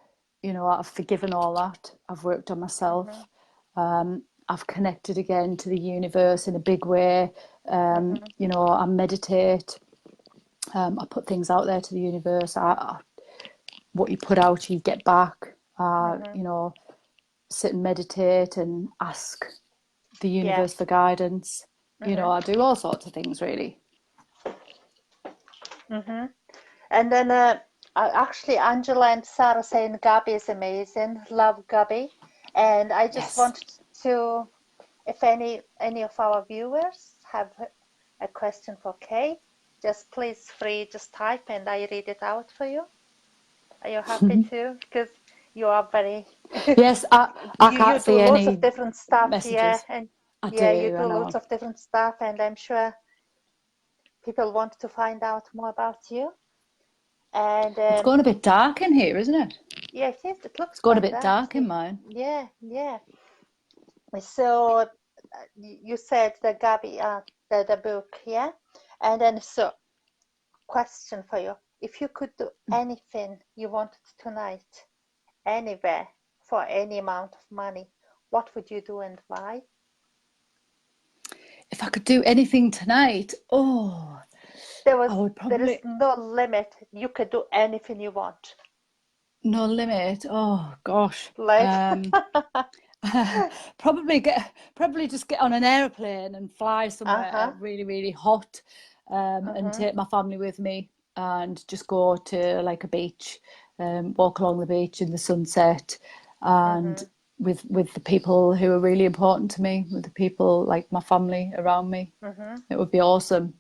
B: you know, I've forgiven all that. I've worked on myself. I've connected again to the universe in a big way. You know, I meditate. I put things out there to the universe. What you put out, you get back. You know, sit and meditate and ask the universe for guidance. You know, I do all sorts of things, really.
A: And then actually, Angela and Sarah saying Gabby is amazing. Love Gabby. And I just
B: Yes.
A: wanted to, if any of our viewers have a question for Kay, just please just type and I read it out for you. Are you happy to? Because you are very
B: Yes, I
A: you
B: can't
A: do
B: see
A: lots of
B: any
A: different stuff,
B: messages.
A: and
B: I
A: you
B: do, I
A: do lots
B: know.
A: of different stuff, and I'm sure people want to find out more about you. And
B: It's going a bit dark in here, isn't it?
A: yeah, it is. It looks
B: It's going a
A: quite
B: bit
A: dark.
B: dark in mine.
A: Yeah. So you said the Gabby, the book, yeah, and then so question for you: if you could do anything you wanted tonight, anywhere, for any amount of money, what would you do and why?
B: If I could do anything tonight, I would
A: There is
B: probably
A: no limit. You could do anything you want.
B: no limit. Oh gosh.
A: Like,
B: Probably just get on an airplane and fly somewhere
A: uh-huh,
B: really, really hot, and take my family with me and just go to like a beach, walk along the beach in the sunset, and with the people who are really important to me, with the people like my family around me. It would be awesome.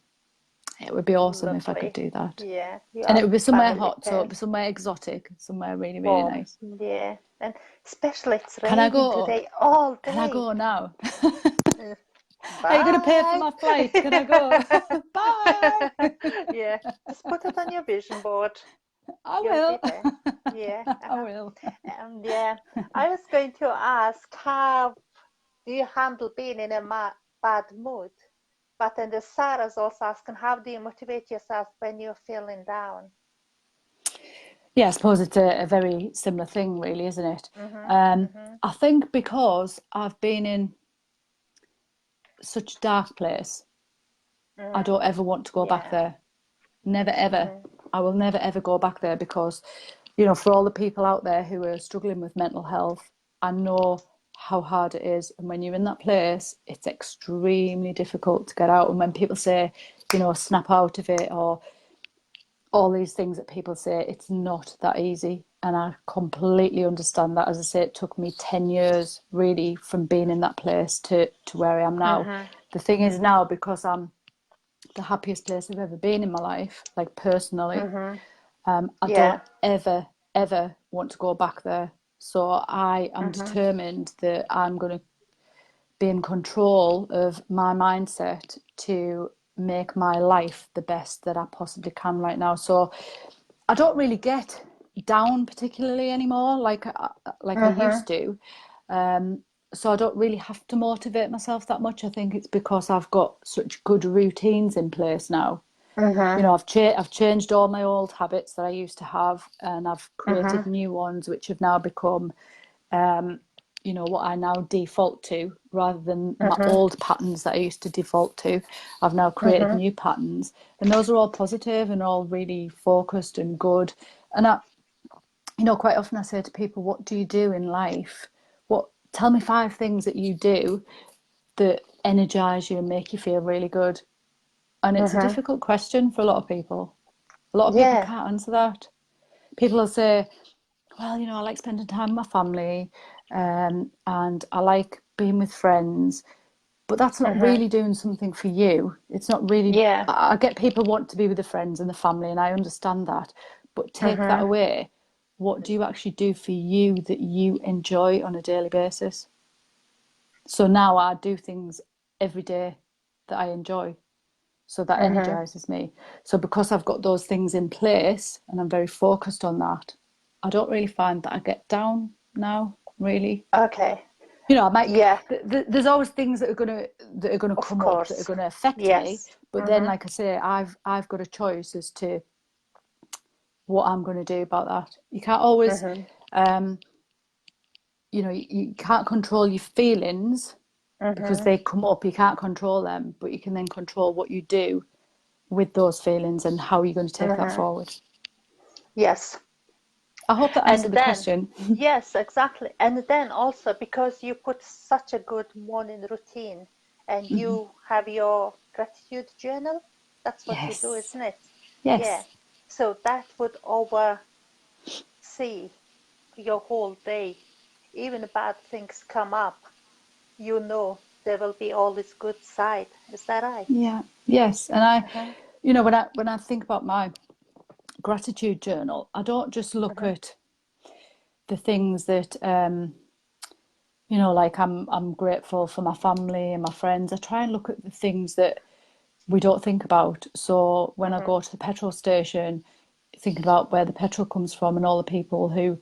B: It would be awesome if I could
A: lovely.
B: do that.
A: Yeah, you
B: And
A: are
B: it would be somewhere
A: family
B: hot, so it would be
A: person.
B: somewhere exotic, somewhere really, really
A: Warm.
B: nice.
A: Yeah, and especially it's
B: Can I
A: raining
B: go?
A: today all
B: Can I
A: day.
B: go now?
A: Uh,
B: Are you going to pay for
A: Bye.
B: my flight? Can I go? Bye.
A: Yeah, just put it on your vision board.
B: I
A: You'll be
B: will.
A: there. Yeah.
B: I will.
A: Yeah, I was going to ask, how do you handle being in a bad mood? But then the Sarah's also asking, how do you motivate yourself when you're feeling down?
B: Yeah, I suppose it's a very similar thing, really, isn't it?
A: Mm-hmm.
B: I think because I've been in such a dark place, I don't ever want to go back
A: Yeah.
B: there. Never, ever. I will never, ever go back there because, you know, for all the people out there who are struggling with mental health, I know how hard it is. And when you're in that place, it's extremely difficult to get out. And when people say, you know, snap out of it, or all these things that people say, it's not that easy. And I completely understand that. As I say, it took me 10 years really from being in that place to where I am now. The thing is now, because I'm the happiest place I've ever been in my life, like personally, I
A: Yeah.
B: don't ever, ever want to go back there. So I am determined that I'm going to be in control of my mindset to make my life the best that I possibly can right now. So I don't really get down particularly anymore, like I used to. So I don't really have to motivate myself that much. I think it's because I've got such good routines in place now. You know, I've changed all my old habits that I used to have, and I've created new ones which have now become, you know, what I now default to, rather than my old patterns that I used to default to. I've now created new patterns, and those are all positive and all really focused and good. And you know, quite often I say to people, what do you do in life? Tell me 5 things that you do that energize you and make you feel really good. And it's a difficult question for a lot of people. A lot of people
A: Yeah.
B: can't answer that. People will say, well, you know, I like spending time with my family, and I like being with friends, but that's not really doing something for you. It's not really.
A: Yeah.
B: I get people want to be with the friends and the family, and I understand that. But take that away. What do you actually do for you that you enjoy on a daily basis? So now I do things every day that I enjoy. So that energizes me. So because I've got those things in place and I'm very focused on that, I don't really find that I get down now, really.
A: Okay.
B: You know, I might.
A: Yeah.
B: There's always things that are gonna
A: Of
B: come up that are
A: course.
B: gonna affect me.
A: Yes.
B: But then, like I say, I've got a choice as to what I'm going to do about that. You can't always. You know, you can't control your feelings because
A: Mhm.
B: they come up. You can't control them, but you can then control what you do with those feelings and how you're going to take that
A: Mhm.
B: forward.
A: Yes.
B: I hope that
A: And
B: answered the
A: then,
B: question.
A: yes, exactly. And then also because you put such a good morning routine and you have your gratitude journal, that's what you do,
B: Yes.
A: isn't it? Yeah.
B: Yes.
A: So that would oversee your whole day. Even bad things come up, you know there will be all this good side. Is that right?
B: Yeah. Yes. And
A: Uh-huh.
B: you know, when I think about my gratitude journal, I don't just look
A: Uh-huh.
B: at the things that you know, like I'm grateful for my family and my friends. I try and look at the things that we don't think about. So when I
A: Uh-huh.
B: go to the petrol station, thinking about where the petrol comes from and all the people who,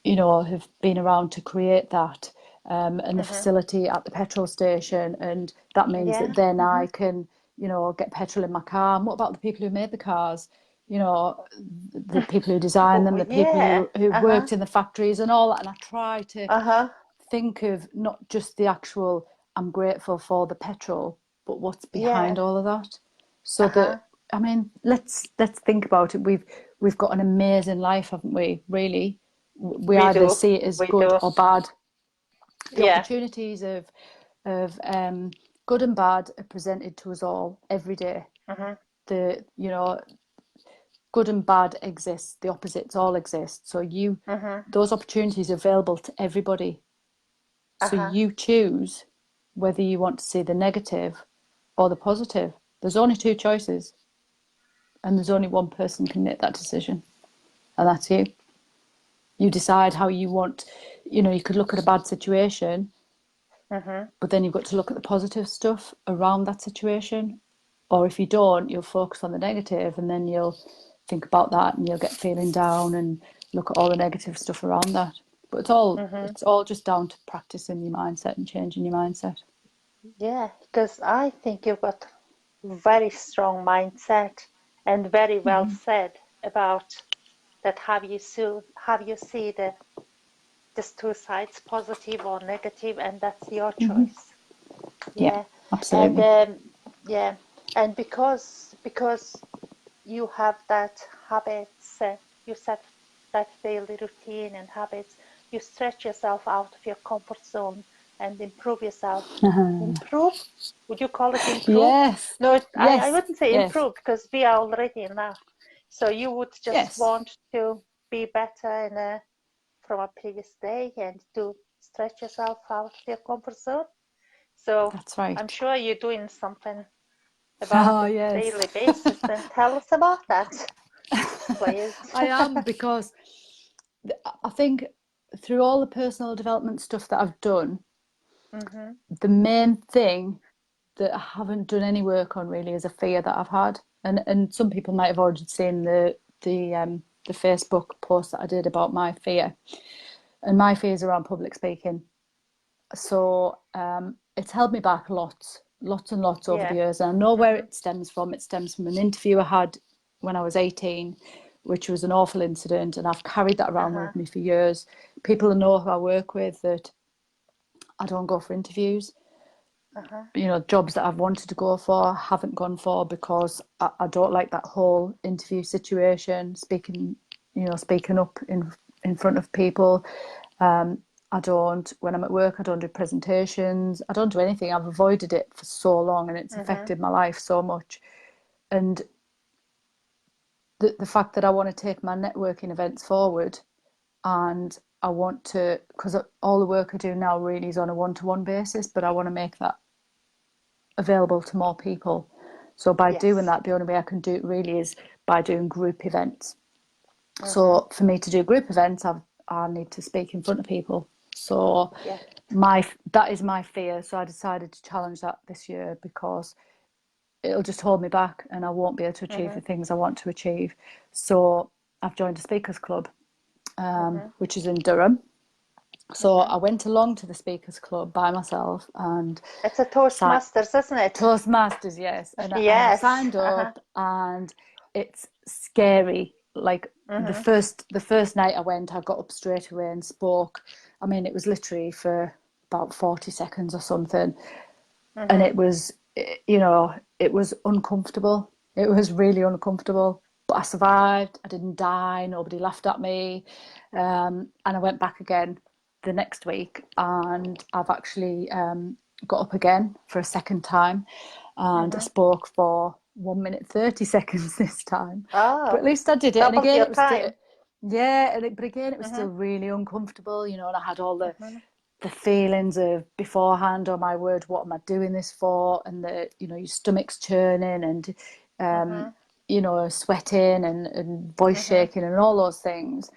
B: you know, have been around to create that, and the
A: Uh-huh.
B: facility at the petrol station, and that means
A: Yeah.
B: that then
A: Uh-huh.
B: I can, you know, get petrol in my car. And what about the people who made the cars? You know, the people who designed
A: Oh
B: them, the people
A: yeah.
B: who
A: Uh-huh.
B: worked in the factories and all that. And I try to
A: Uh-huh.
B: think of not just the actual I'm grateful for the petrol, but what's behind
A: Yeah.
B: all of that. So
A: Uh-huh.
B: that, I mean, let's think about it. We've got an amazing life, haven't we? Really, we
A: We
B: either
A: do.
B: see it as
A: We
B: good
A: do.
B: or bad. The
A: Yeah.
B: opportunities of good and bad are presented to us all every day.
A: Uh-huh.
B: The, you know, good and bad exists. The opposites all exist. So
A: Uh-huh.
B: those opportunities are available to everybody. So
A: Uh-huh.
B: you choose whether you want to see the negative or the positive. There's only two choices, and there's only one person can make that decision, and that's you. You decide how you want, you know, you could look at a bad situation,
A: Uh-huh.
B: but then you've got to look at the positive stuff around that situation. Or if you don't, you'll focus on the negative, and then you'll think about that and you'll get feeling down and look at all the negative stuff around that. But
A: Uh-huh.
B: it's all just down to practicing your mindset and changing your mindset.
A: Yeah, because I think you've got very strong mindset and very well said about that have you see the just two sides, positive or negative, and that's your choice.
B: Yeah,
A: Yeah. And
B: absolutely.
A: yeah, and because you have that habits, you set that daily routine and habits, you stretch yourself out of your comfort zone and improve yourself. Improve? Would you call it improve?
B: Yes,
A: No, I
B: yes,
A: wouldn't say
B: yes,
A: improve because we are already enough. So you would just
B: yes.
A: want to be better from a previous day and to stretch yourself out of your comfort zone. So
B: That's
A: I'm
B: right.
A: sure you're doing something about
B: Oh,
A: it
B: yes.
A: daily basis. Then tell us about that, please.
B: I am because I think through all the personal development stuff that I've done,
A: Mm-hmm.
B: the main thing that I haven't done any work on really is a fear that I've had. And some people might have already seen the Facebook post that I did about my fear. And my fears around public speaking. So it's held me back lots and lots over the
A: Yeah.
B: years. And I know where
A: Mm-hmm.
B: it stems from. It stems from an interview I had when I was 18, which was an awful incident. And I've carried that around
A: Uh-huh.
B: with me for years. People know who I work with that I don't go for interviews.
A: Uh-huh.
B: You know, jobs that I've wanted to go for, haven't gone for because I don't like that whole interview situation, speaking up in front of people. I don't, when I'm at work, I don't do presentations. I don't do anything. I've avoided it for so long and it's
A: Mm-hmm.
B: affected my life so much. And the fact that I want to take my networking events forward and I want to, because all the work I do now really is on a one-to-one basis, but I want to make that available to more people. So by doing
A: Yes.
B: that, the only way I can do it really is by doing group events.
A: Mm-hmm.
B: So for me to do group events, I need to speak in front of people. So
A: Yeah.
B: my that is my fear. So I decided to challenge that this year because it'll just hold me back and I won't be able to achieve
A: Mm-hmm.
B: the things I want to achieve. So I've joined a speakers club,
A: Mm-hmm.
B: which is in Durham. So
A: Mm-hmm.
B: I went along to the speakers club by myself and
A: It's a
B: sat
A: Toastmasters, isn't it?
B: Toastmasters, yes. And I
A: Yes.
B: signed
A: Uh-huh.
B: up and it's scary. Like the first night I went, I got up straight away and spoke. I mean, it was literally for about 40 seconds or something. And it was, you know, it was uncomfortable. It was really uncomfortable. But I survived. I didn't die. Nobody laughed at me. And I went back again the next week, and I've actually got up again for a second time, and I spoke for 1 minute 30 seconds this time. But at
A: Oh,
B: least I did it. And
A: doubled
B: again,
A: your
B: it was still,
A: time.
B: yeah. But again, it was
A: Mm-hmm.
B: still really uncomfortable, you know. And I had all the
A: Mm-hmm.
B: feelings of beforehand, oh my word, what am I doing this for? And the, you know, your stomach's churning and
A: Mm-hmm.
B: you know, sweating and voice
A: Mm-hmm.
B: shaking and all those things.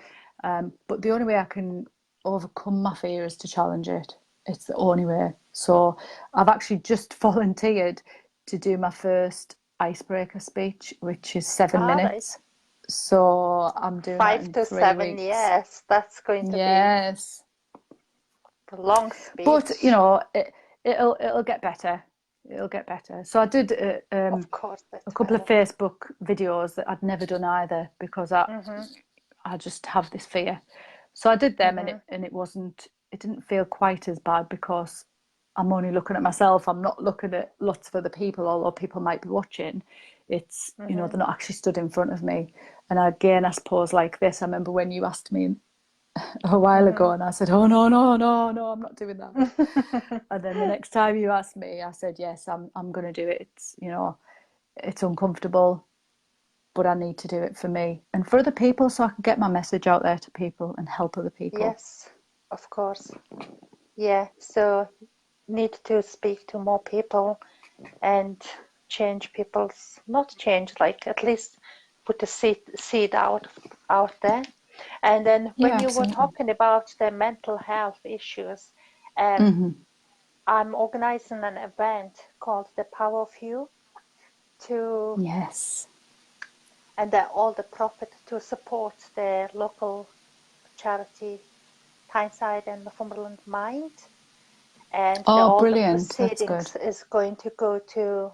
B: But the only way I can overcome my fear is to challenge it. It's the only way. So I've actually just volunteered to do my first icebreaker speech, which is seven
A: All right.
B: minutes. So I'm doing that
A: Five
B: in
A: to
B: 3 weeks.
A: 7 years. That's going to be
B: Yes.
A: a long
B: But you
A: speech.
B: know, it'll get better. It'll get better. So I did
A: Of course
B: a
A: it
B: couple of
A: will.
B: Facebook videos that I'd never done either because
A: Mm-hmm.
B: I just have this fear. So I did them, and
A: Mm-hmm.
B: it didn't feel quite as bad because I'm only looking at myself. I'm not looking at lots of other people, although people might be watching. It's, you know,
A: Mm-hmm.
B: they're not actually stood in front of me. And again, I suppose like this, I remember when you asked me a while ago, and I said, "Oh no, no, no, no, I'm not doing that."
A: Mm-hmm.
B: And then the next time you asked me, I said, "Yes, I'm going to do it." It's, you know, it's uncomfortable, but I need to do it for me and for other people, so I can get my message out there to people and help other people.
A: Yes, of course. Yeah, so need to speak to more people and change people's, not change, like at least put a seed out there. And then
B: Yeah,
A: when you were
B: absolutely.
A: talking about the mental health issues, um, I'm organizing an event called The Power of You to,
B: Yes.
A: and all the profit to support the local charity Tyneside and Northumberland Mind. And
B: Oh,
A: all the
B: brilliant. That's good.
A: proceedings is going to go to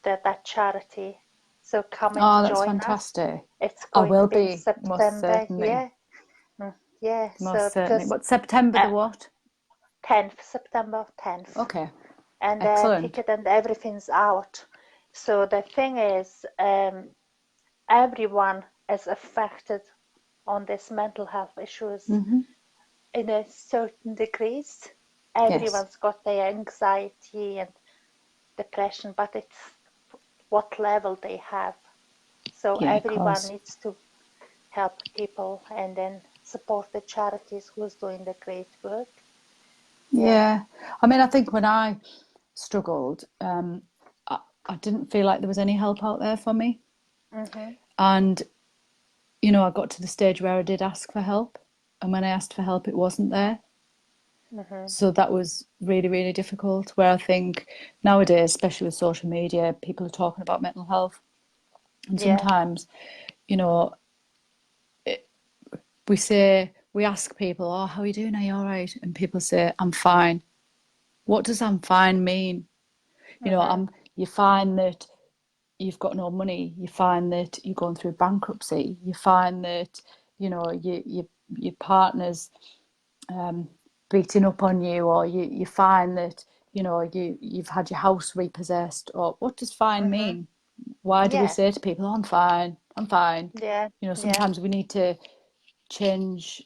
A: that charity. So come and
B: Oh, that's
A: join us.
B: fantastic.
A: It's
B: I
A: going to
B: will
A: be in
B: be, most
A: September.
B: certainly.
A: Yeah. Yeah. So
B: Most certainly.
A: because
B: What, September the what?
A: 10th, September 10th.
B: Okay.
A: And
B: Excellent.
A: ticket and everything's out. So the thing is, everyone is affected on this mental health issues in a certain degrees.
B: Yes.
A: Everyone's got their anxiety and depression, but it's what level they have. So
B: Yeah, of
A: everyone
B: course.
A: needs to help people and then support the charities who's doing the great work. Yeah.
B: Yeah. I mean, I think when I struggled, I didn't feel like there was any help out there for me.
A: Mm-hmm.
B: And, you know, I got to the stage where I did ask for help. And when I asked for help, it wasn't there.
A: Mm-hmm.
B: So that was really, really difficult. Where I think nowadays, especially with social media, people are talking about mental health. And
A: Yeah.
B: sometimes, you know, we ask people, oh, how are you doing? Are you all right? And people say, I'm fine. What does I'm fine mean? You know,
A: Mm-hmm.
B: you find that you've got no money. You find that you're going through bankruptcy. You find that, you know, your partner's beating up on you, or you find that, you know, you've had your house repossessed. Or what does fine
A: Mm-hmm.
B: mean? Why do we
A: Yeah.
B: say to people, oh, I'm fine, I'm fine?
A: Yeah.
B: You know,
A: Yeah.
B: sometimes we need to change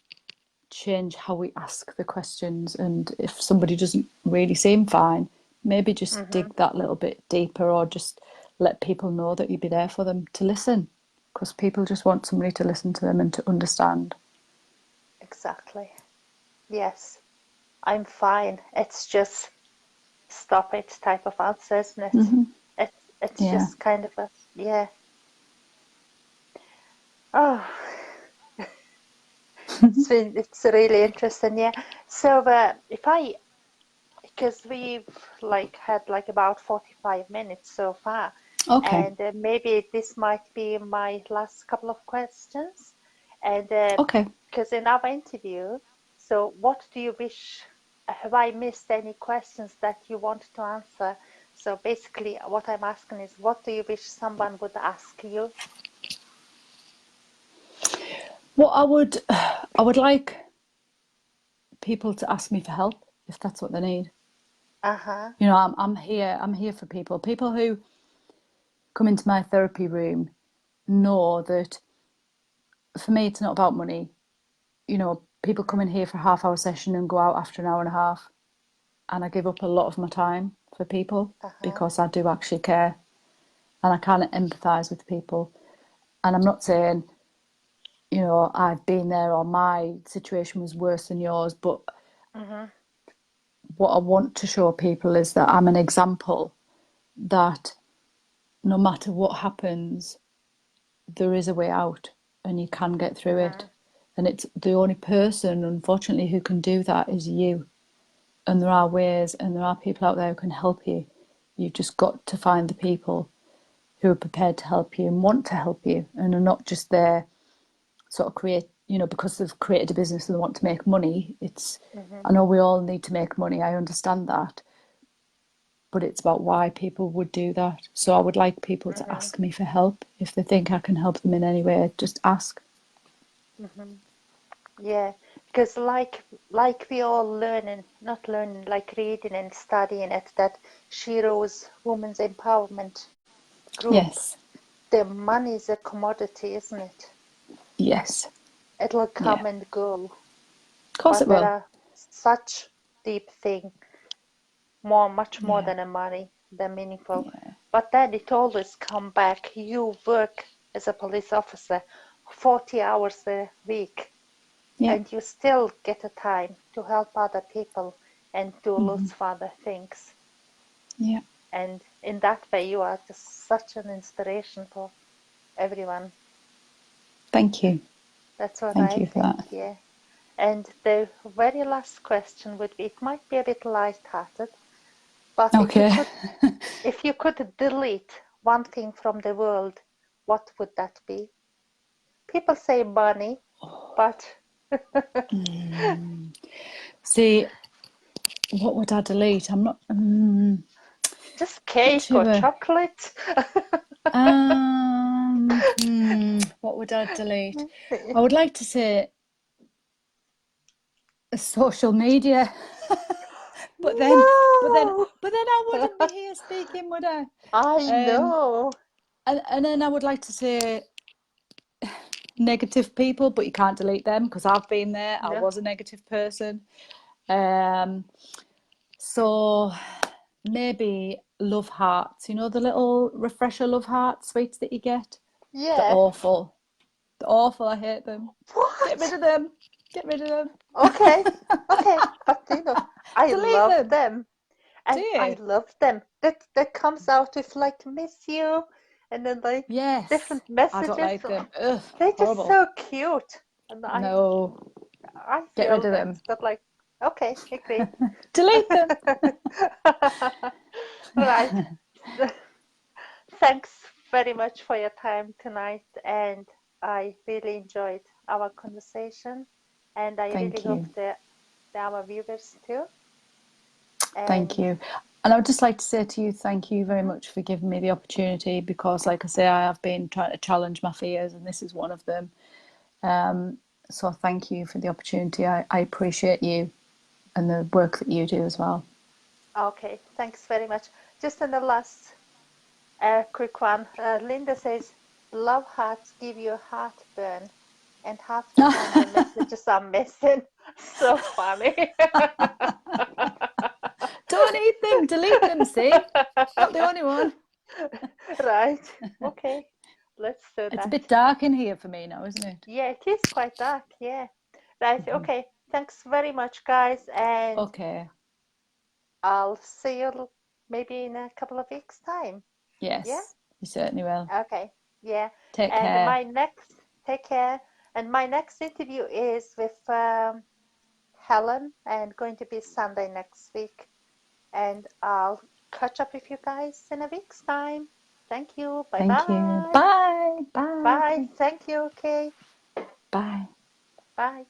B: how we ask the questions, and if somebody doesn't really seem fine, maybe just
A: Mm-hmm.
B: dig that little bit deeper, or just let people know that you'd be there for them, to listen, because people just want somebody to listen to them and to understand.
A: Exactly. Yes. I'm fine. It's just stop it type of answer, isn't it? It's
B: Yeah.
A: just kind of a yeah. Oh, it's really interesting, yeah. So if I because we've like had like about 45 minutes so far,
B: Okay.
A: and maybe this might be my last couple of questions, and
B: Okay.
A: because in our interview, so what do you wish? Have I missed any questions that you want to answer? So basically, what I'm asking is, what do you wish someone would ask you?
B: What I would like people to ask me for help if that's what they need.
A: Uh-huh.
B: You know, I'm here. I'm here for people. People who come into my therapy room know that for me, it's not about money. You know, people come in here for a half-hour session and go out after an hour and a half, and I give up a lot of my time for people
A: Uh-huh.
B: because I do actually care and I kind of empathise with people. And I'm not saying, you know, I've been there or my situation was worse than yours, but
A: Mm-hmm.
B: what I want to show people is that I'm an example that no matter what happens, there is a way out and you can get through
A: Mm-hmm.
B: it. And it's the only person, unfortunately, who can do that is you. And there are ways and there are people out there who can help you. You've just got to find the people who are prepared to help you and want to help you and are not just there sort of create, you know, because they've created a business and they want to make money. It's,
A: Mm-hmm.
B: I know we all need to make money, I understand that, but it's about why people would do that. So I would like people to
A: Mm-hmm.
B: ask me for help. If they think I can help them in any way, just ask.
A: Mm-hmm. Yeah, because like we all learning, not learning, like reading and studying at that Shiro's Women's Empowerment group.
B: Yes.
A: The money is a commodity, isn't it?
B: Yes.
A: It'll
B: Yeah.
A: come and go,
B: Of course
A: but
B: it
A: there
B: will.
A: are such deep thing, much more
B: Yeah.
A: than a money, than meaningful.
B: Yeah.
A: But then it always come back. You work as a police officer 40 hours a week,
B: Yeah.
A: and you still get a time to help other people and do
B: Mm-hmm.
A: lots of other things.
B: Yeah.
A: And in that way, you are just such an inspiration for everyone.
B: Thank you.
A: That's what
B: Thank
A: I
B: you for
A: think,
B: that.
A: yeah. And the very last question would be, it might be a bit light-hearted, but
B: Okay.
A: if you could delete one thing from the world, what would that be? People say money, but
B: See, what would I delete? I'm not.
A: just
B: Not
A: cake or
B: sure.
A: chocolate.
B: What would I delete? I would like to say social media, but then, but then,
A: No,
B: but then I wouldn't be here speaking, would I?
A: I
B: Um,
A: know.
B: and then I would like to say negative people, but you can't delete them because I've been there. I
A: No.
B: was a negative person. Um, so maybe love hearts. You know the little refresher love heart sweets that you get. They're
A: Yeah.
B: awful. They're awful. I hate them. Get rid
A: What?
B: of them. Get rid of them.
A: Okay. Okay. But I
B: Delete
A: love
B: them.
A: them.
B: Do
A: And I
B: you?
A: love them. That comes out with like miss you and then like
B: Yes.
A: different
B: I don't
A: messages.
B: like them. Ugh,
A: They're just
B: horrible.
A: so cute. And
B: No.
A: I
B: Get
A: feel
B: rid of
A: that.
B: them.
A: But like, okay, agree.
B: Delete them.
A: Right. Thanks very much for your time tonight, and I really enjoyed our conversation, and I really
B: Thank
A: hope
B: you.
A: that our viewers too.
B: Thank
A: And
B: you. And I would just like to say to you, thank you very
A: mhm,
B: much for giving me the opportunity because, like I say, I have been trying to challenge my fears, and this is one of them. So thank you for the opportunity. I appreciate you and the work that you do as well.
A: okay, thanks very much. Just in the last quick one, Linda says, "Love hearts give you heartburn, and half the time the messages are missing." So funny.
B: Don't eat them, delete them, see? Not the only one.
A: Right. Okay. Let's do
B: It's a
A: that.
B: bit dark in here for me now, isn't it?
A: Yeah, it is quite dark. Yeah. Right. Okay. Thanks very much, guys. And
B: Okay.
A: I'll see you maybe in a couple of weeks' time. Yeah.
B: Yes, you certainly will.
A: Okay. Yeah.
B: Take
A: And
B: care.
A: take care. And my next interview is with Helen and going to be Sunday next week. And I'll catch up with you guys in a week's time. Thank you. Bye
B: Thank you.
A: bye.
B: Bye.
A: Bye.
B: Bye.
A: Thank you. Okay.
B: Bye.
A: Bye.